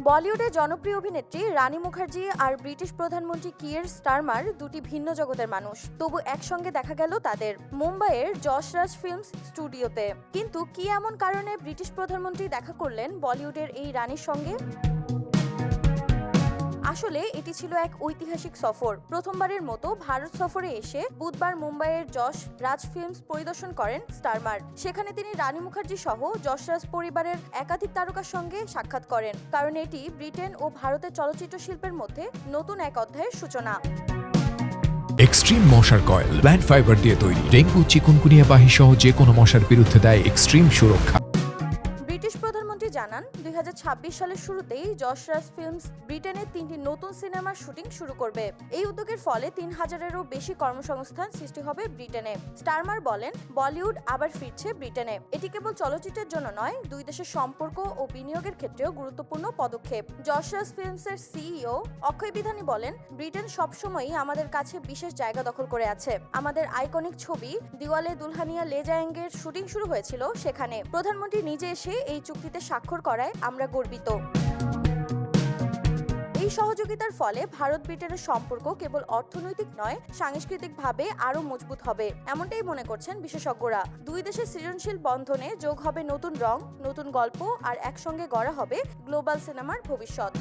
বলিউডের জনপ্রিয় অভিনেত্রী রানী মুখার্জি আর ব্রিটিশ প্রধানমন্ত্রী কিয়ের স্টারমার দুটি ভিন্ন জগতের মানুষ, তবু একসঙ্গে দেখা গেল তাদের মুম্বাইয়ের যশরাজ ফিল্মস স্টুডিওতে। কিন্তু কি এমন কারণে ব্রিটিশ প্রধানমন্ত্রী দেখা করলেন বলিউডের এই রানীর সঙ্গে? আসলে এটি ছিল এক ঐতিহাসিক সফর। প্রথমবারের মতো ভারত সফরে এসে বুধবার মুম্বাইয়ের যশ রাজ ফিল্মস পরিদর্শন করেন স্টারমার। সেখানে তিনি রানী মুখার্জি সহ যশরাজ পরিবারের একাধিক তারকার সঙ্গে সাক্ষাৎ করেন, কারণ এটি ব্রিটেন ও ভারতের চলচ্চিত্র শিল্পের মধ্যে নতুন এক অধ্যায়ের সূচনা। এক্সট্রিম মশার কয়েল প্ল্যান্ট ফাইবার দিয়ে তৈরি, ডেঙ্গু চিকুনগুনিয়া বাহি সহ যে কোনো মশার বিরুদ্ধে দেয় এক্সট্রিম সুরক্ষা। ব্রিটিশ প্রধানমন্ত্রী জানান, 2026 সালের শুরুতেই যশরাজ ফিল্মস ব্রিটেনে 3টি নতুন সিনেমার শুটিং শুরু করবে। এই উদ্যোগের ফলে 3000-এরও বেশি কর্মসংস্থান সৃষ্টি হবে ব্রিটেনে। স্টারমার বলেন, বলিউড আবার ফিরছে ব্রিটেনে। এটি কেবল চলচ্চিত্রের জন্য নয়, দুই দেশের সম্পর্ক ও বিনিয়োগের ক্ষেত্রেও গুরুত্বপূর্ণ পদক্ষেপ। যশরাজ ফিল্মসের সিইও অক্ষয় বিধানী বলেন, ব্রিটেন সবসময়ই আমাদের কাছে বিশেষ জায়গা দখল করে আছে। আমাদের আইকনিক ছবি দিওয়ালে দুলহানিয়া লে জায়েঙ্গের শুটিং শুরু হয়েছিল সেখানে। প্রধানমন্ত্রী নিজে এসে এই চুক্তিতে স্বাক্ষর করায় আমরা গর্বিত। এই সহযোগিতার ফলে ভারত ব্রিটেনের সম্পর্ক কেবল অর্থনৈতিক নয়, সাংস্কৃতিকভাবে আরও মজবুত হবে, এমনটাই মনে করছেন বিশেষজ্ঞরা। দুই দেশের সৃজনশীল বন্ধনে যোগ হবে নতুন রং, নতুন গল্প, আর একসঙ্গে গড়া হবে গ্লোবাল সিনেমার ভবিষ্যৎ।